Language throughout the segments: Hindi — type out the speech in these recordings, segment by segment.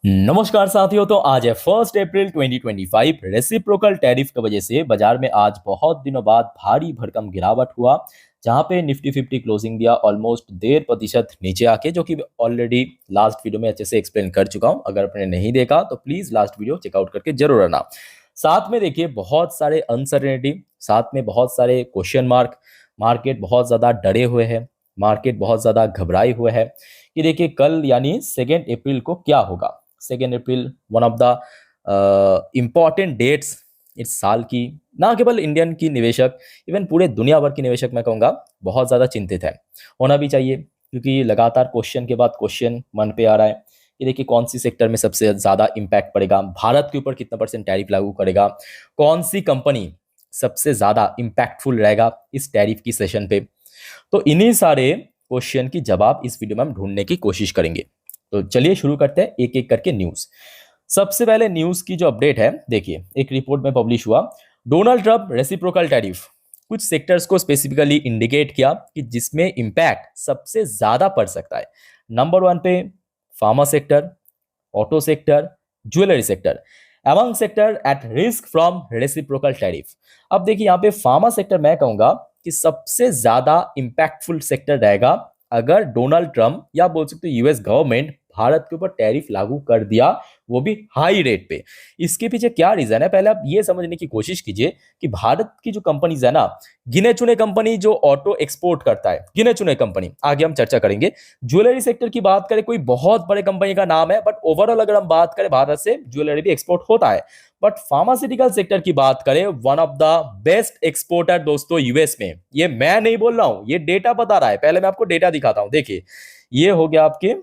नमस्कार साथियों। तो आज है 1 अप्रैल 2025। रेसिप्रोकल टैरिफ की वजह से बाजार में आज बहुत दिनों बाद भारी भरकम गिरावट हुआ, जहां पे निफ्टी 50 क्लोजिंग दिया ऑलमोस्ट 1.5% नीचे आके, जो कि ऑलरेडी लास्ट वीडियो में अच्छे से एक्सप्लेन कर चुका हूं। अगर आपने नहीं देखा तो प्लीज लास्ट वीडियो चेकआउट करके जरूर आना। साथ में देखिए बहुत सारे अनसर्टेनिटी, साथ में बहुत सारे क्वेश्चन मार्क। मार्केट बहुत ज्यादा डरे हुए है, मार्केट बहुत ज्यादा घबराए हुए है कि देखिए कल यानी 2 अप्रैल को क्या होगा। 2 अप्रैल one of the important dates इस साल की। ना केवल इंडियन की निवेशक, इवन पूरे दुनिया भर की निवेशक मैं कहूँगा बहुत ज़्यादा चिंतित है। होना भी चाहिए, क्योंकि लगातार क्वेश्चन के बाद क्वेश्चन मन पे आ रहा है कि देखिए कौन सी सेक्टर में सबसे ज़्यादा इम्पैक्ट पड़ेगा, भारत के ऊपर कितना % टैरिफ लागू करेगा, कौन सी कंपनी सबसे ज़्यादा इम्पैक्टफुल रहेगा इस टैरिफ की सेशन पे। तो इन्हीं सारे क्वेश्चन की जवाब इस वीडियो में हम ढूंढने की कोशिश करेंगे। तो चलिए शुरू करते हैं एक एक करके न्यूज। सबसे पहले न्यूज की जो अपडेट है, देखिए एक रिपोर्ट में पब्लिश हुआ। डोनाल्ड ट्रंप रेसिप्रोकल टैरिफ कुछ सेक्टर्स को स्पेसिफिकली इंडिकेट किया कि जिसमें इंपैक्ट सबसे ज्यादा पड़ सकता है। नंबर 1 पे pharma sector, auto sector, jewellery sector, among sector at risk from reciprocal tariff. अब देखिए यहाँ पे फार्मा सेक्टर मैं कहूंगा कि सबसे ज्यादा इंपैक्टफुल सेक्टर रहेगा अगर डोनाल्ड ट्रंप या बोल सकते हो यूएस गवर्नमेंट भारत के ऊपर टैरिफ लागू कर दिया, वो भी हाई रेट पे। इसके पीछे क्या रीजन है, पहले आप ये समझने की कोशिश कीजिए कि भारत की जो कंपनीज है ना, गिने चुने कंपनी जो ऑटो एक्सपोर्ट करता है, गिने चुने कंपनी, आगे हम चर्चा करेंगे। ज्वेलरी सेक्टर की बात करें, कोई बहुत बड़े कंपनी का नाम है, बट ओवरऑल अगर हम बात करें भारत से ज्वेलरी भी एक्सपोर्ट होता है। बट फार्मास्यूटिकल सेक्टर की बात करें, one of the best exporter दोस्तों यूएस में। ये मैं नहीं बोल रहा हूं, ये डेटा बता रहा है। पहले मैं आपको डेटा दिखाता हूं, देखिए ये हो गया आपके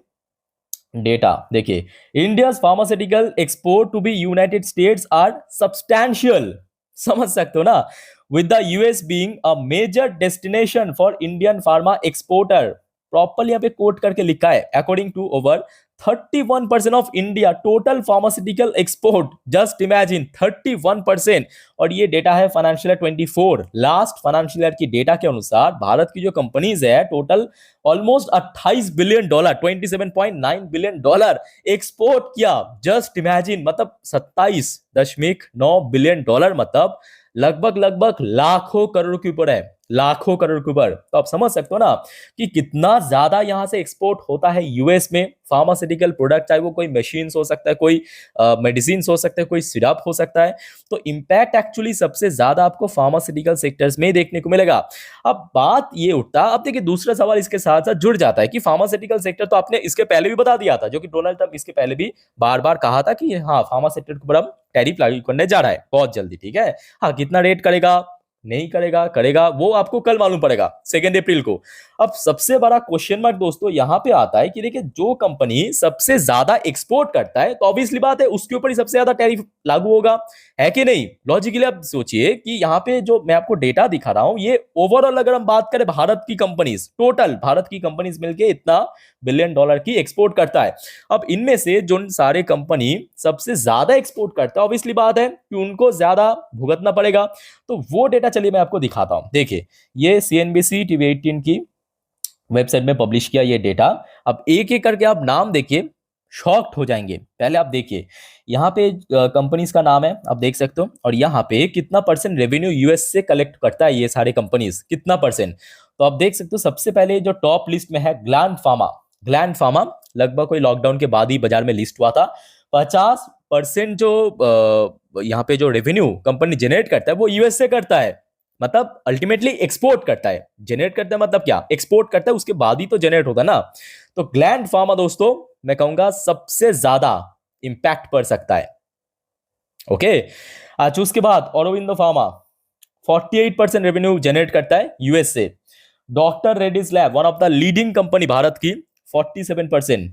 डेटा। देखिए India pharmaceutical export to be United States are substantial. समझ सकते हो ना, with the US being a major destination for Indian pharma exporter. Properly यहाँ पे कोट करके लिखा है, according to over 31% of India total pharmaceutical export. Just imagine 31%। और ये डेटा है financial year 24, last financial year की डेटा के अनुसार भारत की जो कंपनीज है total almost $28 billion, $27.9 billion export किया। जस्ट इमेजिन, मतलब $27.9 बिलियन, मतलब लगभग लगभग लाखों करोड़ के ऊपर है, लाखों करोड़ के ऊपर। तो आप समझ सकते हो ना कि कितना ज्यादा यहां से एक्सपोर्ट होता है यूएस में फार्मास्यूटिकल प्रोडक्ट, चाहे वो कोई मशीन्स हो सकता है, कोई मेडिसिन हो सकता है, कोई सिरप हो सकता है। तो इंपैक्ट एक्चुअली सबसे ज्यादा आपको फार्मास्यूटिकल सेक्टर्स में देखने को मिलेगा। अब बात ये उठता, अब देखिए दूसरा सवाल इसके साथ साथ जुड़ जाता है कि फार्मास्यूटिकल सेक्टर तो आपने इसके पहले भी बता दिया था, जो कि डोनाल्ड ट्रंप इसके पहले भी बार बार कहा था कि हाँ फार्मा सेक्टर के ऊपर हम टैरिफ लागू करने जा रहा है बहुत जल्दी, ठीक है। हाँ कितना रेट करेगा, नहीं करेगा, करेगा, वो आपको कल मालूम पड़ेगा 2 अप्रैल को। अब सबसे बड़ा क्वेश्चन मार्क दोस्तों यहां पे आता है कि देखिए जो कंपनी सबसे ज्यादा एक्सपोर्ट करता है, तो ऑब्वियसली बात है उसके ऊपर ही सबसे ज्यादा टैरिफ लागू होगा, है कि नहीं। लॉजिकली आप सोचिए कि यहाँ पे जो मैं आपको डेटा दिखा रहा हूं, ये ओवरऑल अगर हम बात करें भारत की कंपनीज, टोटल भारत की कंपनीज मिलके इतना $1 बिलियन की एक्सपोर्ट करता है। अब इनमें से जो सारे कंपनी सबसे ज्यादा एक्सपोर्ट करता है, ऑब्वियसली बात है कि उनको ज्यादा भुगतना पड़ेगा। तो वो डेटा चलिए मैं आपको दिखाता हूं। देखिए ये सीएनबीसी टीवी 18 की वेबसाइट में पब्लिश किया ये डेटा। अब एक एक करके आप नाम देखिए, शॉक्ड हो जाएंगे। पहले आप देखिए यहाँ पे कंपनीज का नाम है, आप देख सकते हो, और यहाँ पे कितना % रेवेन्यू यूएस से कलेक्ट करता है ये सारे कंपनीज, कितना %। तो आप देख सकते हो सबसे पहले जो टॉप लिस्ट में है ग्लैंड फार्मा। ग्लैंड फार्मा लगभग कोई लॉकडाउन के बाद ही बाजार में लिस्ट हुआ था। 50% जो यहाँ पे जो रेवेन्यू कंपनी जनरेट करता है वो यूएस से करता है, मतलब अल्टीमेटली एक्सपोर्ट करता है। जनरेट करता है मतलब क्या, एक्सपोर्ट करता है, उसके बाद ही तो जनरेट होता है ना। तो ग्लैंड फार्मा दोस्तों मैं कहूंगा सबसे ज्यादा इंपैक्ट पड़ सकता है। ओके, अच्छा उसके बाद ऑरोबिंदो फार्मा 48% रेवेन्यू जनरेट करता है यूएस से। Doctor Reddy's lab one of the leading company Bharat की, 47%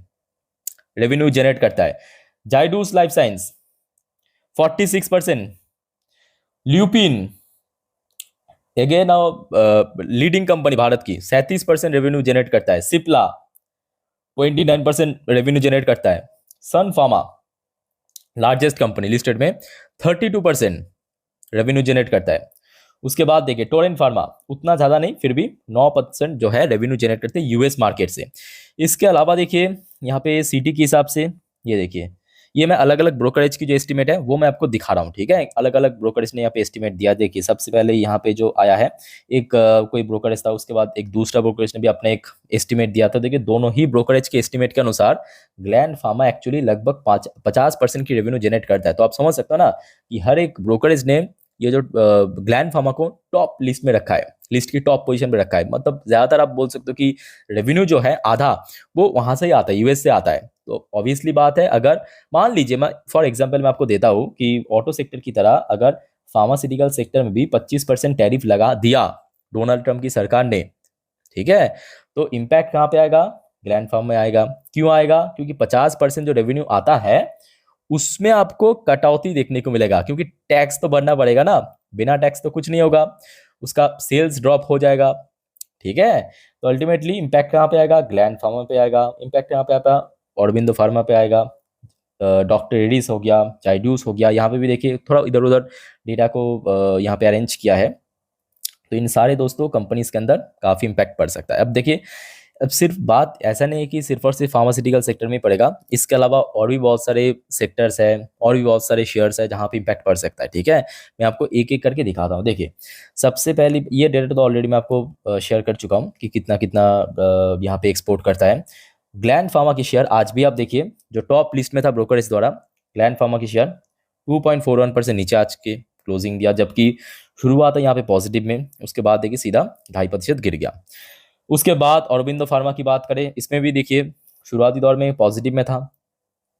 रेवेन्यू जनरेट करता है। Zydus life science 46%। Lupin again leading company Bharat की, 37% रेवेन्यू जनरेट करता है। सिप्ला 29% रेवेन्यू जनरेट करता है। सन फार्मा लार्जेस्ट कंपनी लिस्टेड में 32% रेवेन्यू जनरेट करता है। उसके बाद देखिए टोरेंट फार्मा उतना ज्यादा नहीं, फिर भी 9% जो है रेवेन्यू जनरेट करते हैं यूएस मार्केट से। इसके अलावा देखिए यहाँ पे सिटी के हिसाब से, ये देखिए ये मैं अलग अलग ब्रोकरेज की जो एस्टिमेट है वो मैं आपको दिखा रहा हूँ, ठीक है। अलग अलग ब्रोकरेज ने यहाँ पे एस्टिमेट दिया। देखिए सबसे पहले यहाँ पे जो आया है एक कोई ब्रोकरेज था, उसके बाद एक दूसरा ब्रोकरेज ने भी अपना एक एस्टिमेट दिया था। देखिए दोनों ही ब्रोकरेज के एस्टिमेट के अनुसार ग्लैंड फार्मा एक्चुअली लगभग 50% की रेवेन्यू जनरेट करता है। तो आप समझ सकते हो ना कि हर एक ब्रोकरेज ने ये जो ग्लैंड फार्मा को टॉप लिस्ट में रखा है, लिस्ट की टॉप पोजीशन पे रखा है। मतलब ज्यादातर आप बोल सकते हो कि रेवेन्यू जो है आधा वो वहां से ही आता है, यूएस से आता है। तो ऑब्वियसली बात है, अगर मान लीजिए मैं फॉर एग्जांपल मैं आपको देता हूँ कि ऑटो सेक्टर की तरह अगर फार्मास्यूटिकल सेक्टर में भी 25% टैरिफ लगा दिया डोनाल्ड ट्रंप की सरकार ने, ठीक है, तो इम्पैक्ट कहाँ पे आएगा? ग्लैंड फार्म में आएगा। क्यों आएगा? क्योंकि 50% जो रेवेन्यू आता है उसमें आपको कटौती देखने को मिलेगा, क्योंकि टैक्स तो भरना पड़ेगा ना, बिना टैक्स तो कुछ नहीं होगा, उसका सेल्स ड्रॉप हो जाएगा, ठीक है। तो अल्टीमेटली इम्पैक्ट कहाँ पे आएगा? ग्लैंड फार्मा पे आएगा। इम्पैक्ट कहाँ पे आता? ऑरोबिंदो फार्मा पे आएगा, डॉक्टर रेड्डीज हो गया, जाइड्यूस हो गया। यहाँ पे भी देखिए थोड़ा इधर उधर डेटा को यहाँ पे अरेंज किया है। तो इन सारे दोस्तों कंपनीज के अंदर काफ़ी इम्पैक्ट पड़ सकता है। अब देखिए, अब सिर्फ बात ऐसा नहीं है कि सिर्फ और सिर्फ फार्मास्यूटिकल सेक्टर में ही पड़ेगा, इसके अलावा और भी बहुत सारे सेक्टर्स हैं और भी बहुत सारे शेयर्स हैं जहाँ पे इम्पैक्ट पड़ सकता है, ठीक है। मैं आपको एक एक करके दिखाता हूँ। देखिए सबसे पहले ये डेटा तो ऑलरेडी मैं आपको शेयर कर चुका हूँ कि कितना कितना यहाँ पे एक्सपोर्ट करता है ग्लैंड फार्मा की शेयर। आज भी आप देखिए जो टॉप लिस्ट में था ब्रोकरेज द्वारा, ग्लैंड फार्मा की शेयर 2.41% नीचे आज के क्लोजिंग दिया, जबकि शुरुआत है यहाँ पे पॉजिटिव में, उसके बाद देखिए सीधा 2.5% गिर गया। उसके बाद औरबिंदो फार्मा की बात करें, इसमें भी देखिए शुरुआती दौर में पॉजिटिव में था,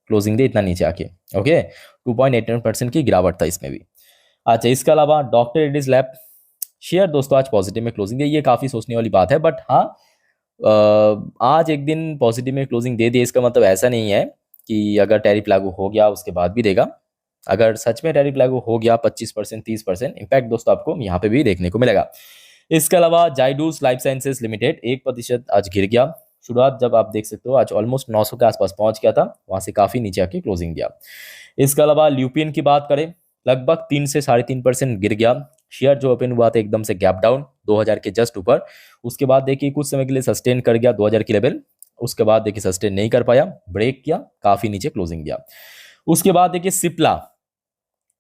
क्लोजिंग डे इतना नीचे आके, ओके, 2.89% की गिरावट था इसमें भी। अच्छा, इसके अलावा डॉक्टर रेड्डीज लैब शेयर दोस्तों आज पॉजिटिव में क्लोजिंग दे, ये काफ़ी सोचने वाली बात है। बट हाँ, आज एक दिन पॉजिटिव में क्लोजिंग दे दिए, इसका मतलब ऐसा नहीं है कि अगर टैरिफ लागू हो गया उसके बाद भी देगा। अगर सच में टैरिफ लागू हो गया 25% 30% इम्पैक्ट दोस्तों आपको यहाँ पे भी देखने को मिलेगा। इसके अलावा जाइडूस लाइफ साइंसेज लिमिटेड 1% आज गिर गया। शुरुआत जब आप देख सकते हो आज ऑलमोस्ट 900 के आसपास पहुंच गया था, वहां से काफी नीचे आके क्लोजिंग दिया। इसके अलावा ल्यूपिन की बात करें, लगभग 3 से 3.5% गिर गया। शेयर जो ओपन हुआ था एकदम से गैप डाउन 2000 के जस्ट ऊपर, उसके बाद देखिए कुछ समय के लिए सस्टेन कर गया 2000 की लेवल, उसके बाद देखिए सस्टेन नहीं कर पाया, ब्रेक किया, काफी नीचे क्लोजिंग दिया। उसके बाद देखिए Cipla,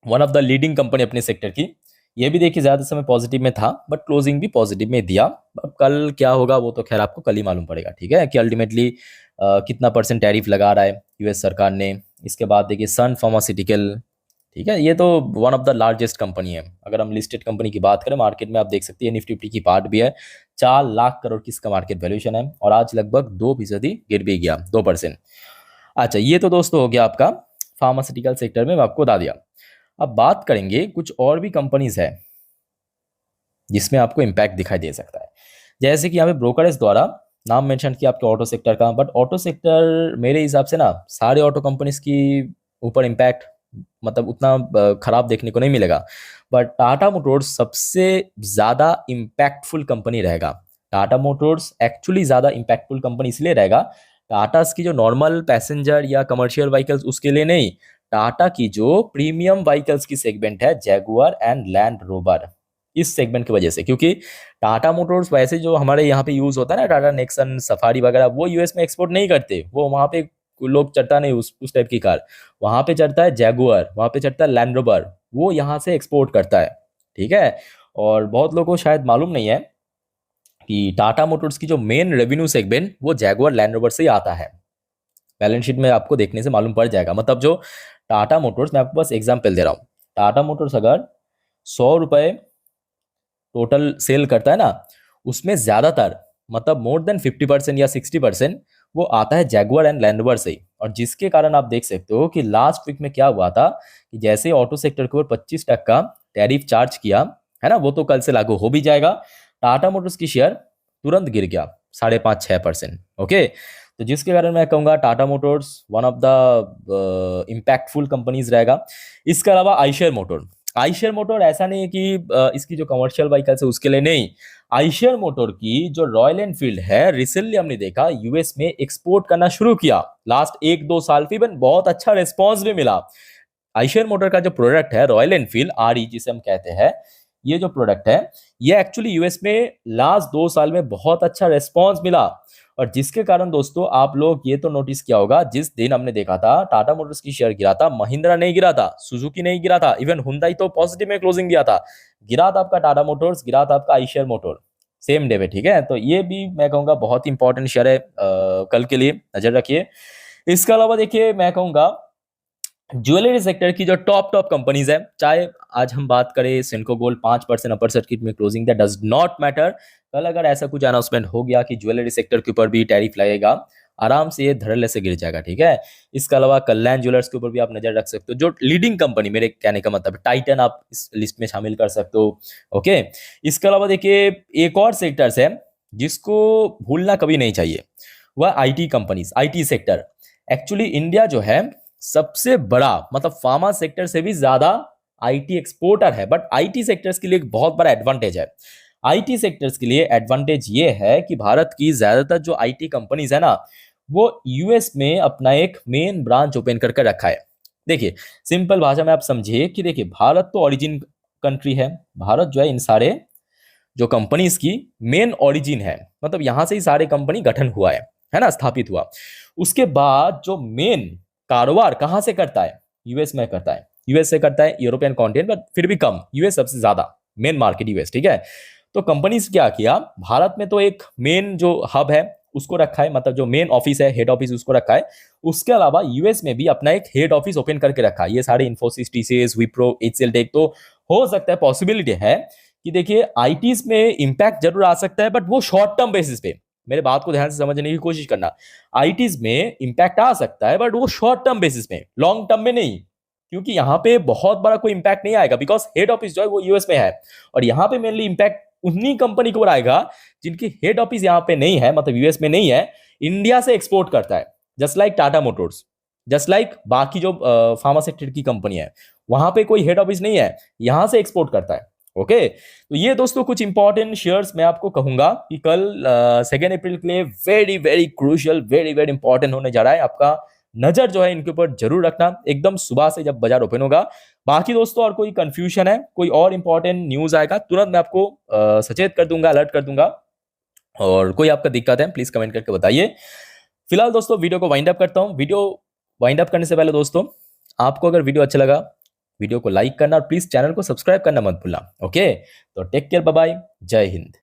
one of the leading company अपने सेक्टर की, ये भी देखिए ज्यादा समय पॉजिटिव में था बट क्लोजिंग भी पॉजिटिव में दिया। अब कल क्या होगा वो तो खैर आपको कल ही मालूम पड़ेगा, ठीक है, कि अल्टीमेटली कितना परसेंट टैरिफ लगा रहा है यूएस सरकार ने। इसके बाद देखिए सन फार्मास्यूटिकल, ठीक है, ये तो one of the largest company है। अगर हम लिस्टेड कंपनी की बात करें मार्केट में, आप देख सकते हैं निफ्टी फिफ्टी की पार्ट भी है, 4 लाख करोड़ की इसका मार्केट वैल्यूएशन है, और आज लगभग 2% गिर भी गया, 2%। अच्छा, ये तो दोस्तों हो गया आपका फार्मास्यूटिकल सेक्टर में, मैं आपको बता दिया। अब बात करेंगे कुछ और भी कंपनीज है जिसमें आपको इम्पैक्ट दिखाई दे सकता है। जैसे कि यहाँ पे ब्रोकरेज द्वारा नाम मेंशन किया आपके ऑटो सेक्टर का, बट ऑटो सेक्टर मेरे हिसाब से ना सारे ऑटो कंपनीज की ऊपर इम्पैक्ट मतलब उतना खराब देखने को नहीं मिलेगा। बट टाटा मोटर्स सबसे ज़्यादा इम्पैक्टफुल कंपनी रहेगा। टाटा मोटर्स एक्चुअली ज़्यादा इम्पैक्टफुल कंपनी इसलिए रहेगा, टाटास की जो नॉर्मल पैसेंजर या कमर्शियल व्हीकल्स उसके लिए नहीं, टाटा की जो प्रीमियम व्हीकल्स की सेगमेंट है जैगुआर एंड लैंड रोवर, इस सेगमेंट की वजह से। क्योंकि टाटा मोटर्स वैसे जो हमारे यहाँ पे यूज होता है ना, टाटा नेक्सन सफारी वगैरह, वो यूएस में एक्सपोर्ट नहीं करते, वो वहाँ पे लोग चढ़ता नहीं उस टाइप की कार, वहाँ पे चढ़ता है जैगुआर, वहाँ पे चढ़ता है लैंड रोवर, वो यहाँ से एक्सपोर्ट करता है, ठीक है। और बहुत लोगों को शायद मालूम नहीं है कि टाटा मोटर्स की जो मेन रेवेन्यू सेगमेंट वो जैगुआर लैंड रोवर से ही आता है। बैलेंस शीट में आपको देखने से मालूम पड़ जाएगा। मतलब जो टाटा मोटर्स, मैं आपको बस एग्जाम्पल दे रहा हूँ, टाटा मोटर्स अगर 100 रुपये टोटल सेल करता है ना, उसमें ज्यादातर मतलब मोर देन 50% या 60% वो आता है जैगुआर एंड लैंड रोवर से ही। और जिसके कारण आप देख सकते हो कि लास्ट वीक में क्या हुआ था कि जैसे ऑटो सेक्टर के ऊपर 25% टैरिफ चार्ज किया है ना, वो तो कल से लागू हो भी जाएगा, टाटा मोटर्स की शेयर तुरंत गिर गया 5.5-6%, ओके। तो जिसके कारण मैं कहूँगा Tata Motors one of the impactful companies रहेगा। इसके अलावा आइशर मोटर, आइशर मोटर ऐसा नहीं है कि इसकी जो कमर्शियल व्हीकल्स है उसके लिए नहीं, आइशर मोटर की जो रॉयल एनफील्ड है रिसेंटली हमने देखा यूएस में एक्सपोर्ट करना शुरू किया, लास्ट 1-2 साल से इवन बहुत अच्छा रिस्पॉन्स भी मिला। आइशर मोटर का जो प्रोडक्ट है रॉयल एनफील्ड आरई जिसे हम कहते हैं, ये जो प्रोडक्ट है ये एक्चुअली यूएस में लास्ट 2 साल में बहुत अच्छा रेस्पॉन्स मिला, और जिसके कारण दोस्तों आप लोग ये तो नोटिस किया होगा, जिस दिन हमने देखा था टाटा मोटर्स की शेयर गिरा था, महिंद्रा नहीं गिरा था, सुजुकी नहीं गिरा था, इवन हुंडई तो पॉजिटिव में क्लोजिंग दिया था, गिरा था आपका टाटा मोटर्स, गिरा था आपका आईशर मोटर सेम डे पे। ठीक है, तो ये भी मैं कहूंगा बहुत इंपॉर्टेंट शेयर है, कल के लिए नजर रखिए। इसके अलावा देखिए मैं कहूंगा ज्वेलरी सेक्टर की जो टॉप टॉप कंपनीज है, चाहे आज हम बात करें सेंको गोल्ड 5% अपर सर्किट में क्लोजिंग दिया, डज नॉट मैटर। कल अगर ऐसा कुछ अनाउंसमेंट हो गया कि ज्वेलरी सेक्टर के ऊपर भी टैरिफ लगेगा, आराम से ये धड़ल्ले से गिर जाएगा। ठीक है, इसके अलावा कल्याण ज्वेलर्स के ऊपर भी आप नजर रख सकते हो, जो लीडिंग कंपनी, मेरे कहने का मतलब टाइटन आप इस लिस्ट में शामिल कर सकते हो। ओके, इसके अलावा देखिए एक और सेक्टर्स है जिसको भूलना कभी नहीं चाहिए, वह IT companies, IT sector. Actually India जो है सबसे बड़ा, मतलब फार्मा सेक्टर से भी ज्यादा आईटी एक्सपोर्टर है, बट आईटी सेक्टर्स के लिए एक बहुत बड़ा एडवांटेज है। आईटी सेक्टर्स के लिए एडवांटेज ये है कि भारत की ज्यादातर जो आईटी कंपनीज है ना, वो यूएस में अपना एक मेन ब्रांच ओपन करके रखा है। देखिए सिंपल भाषा में आप समझिए कि देखिए भारत तो ओरिजिन कंट्री है, भारत जो है इन सारे जो कंपनीज की मेन ओरिजिन है, मतलब यहां से ही सारे कंपनी गठन हुआ है ना, स्थापित हुआ। उसके बाद जो मेन कारोबार कहां से करता है, यूएस में करता है, यूएस से करता है, यूरोपियन कॉन्टिनेंट, पर फिर भी कम, यूएस सबसे ज्यादा मेन मार्केट यूएस। ठीक है, तो कंपनी से क्या किया, भारत में तो एक मेन जो हब है उसको रखा है, मतलब जो मेन ऑफिस है, हेड ऑफिस उसको रखा है। उसके अलावा यूएस में भी अपना एक हेड ऑफिस ओपन करके रखा है। ये सारे Infosys, TCS, Wipro, HCL Tech, तो हो सकता है, पॉसिबिलिटी है कि देखिए आईटीज में इंपैक्ट जरूर आ सकता है, बट वो शॉर्ट टर्म बेसिस पे, मेरे बात को ध्यान से समझने की कोशिश करना, आईटीज में इंपैक्ट आ सकता है बट वो शॉर्ट टर्म बेसिस में, लॉन्ग टर्म में नहीं, क्योंकि यहाँ पे बहुत बड़ा कोई इंपैक्ट नहीं आएगा, बिकॉज हेड ऑफिस जो है वो यूएस में है, और यहाँ पे मेनली इंपैक्ट उन्हीं कंपनी को आएगा जिनकी हेड ऑफिस यहाँ पे नहीं है, मतलब यूएस में नहीं है, इंडिया से एक्सपोर्ट करता है, just like Tata Motors, just like बाकी जो फार्मा सेक्टर की कंपनी है, वहां पे कोई हेड ऑफिस नहीं है, यहां से एक्सपोर्ट करता है। ओके, तो ये दोस्तों कुछ इंपॉर्टेंट शेयर्स मैं आपको कहूंगा कि कल 2 अप्रैल के लिए very very crucial, very very important होने जा रहा है। आपका नजर जो है इनके ऊपर जरूर रखना, एकदम सुबह से जब बाजार ओपन होगा। बाकी दोस्तों और कोई कंफ्यूजन है, कोई और इंपॉर्टेंट न्यूज आएगा, तुरंत मैं आपको सचेत कर दूंगा, अलर्ट कर दूंगा, और कोई आपका दिक्कत है प्लीज कमेंट करके बताइए। फिलहाल दोस्तों वीडियो को वाइंड अप करता हूं। वीडियो वाइंड अप करने से पहले दोस्तों, आपको अगर वीडियो अच्छा लगा, वीडियो को लाइक करना और प्लीज चैनल को सब्सक्राइब करना मत भूलना। ओके, तो टेक केयर, बाय बाय, जय हिंद।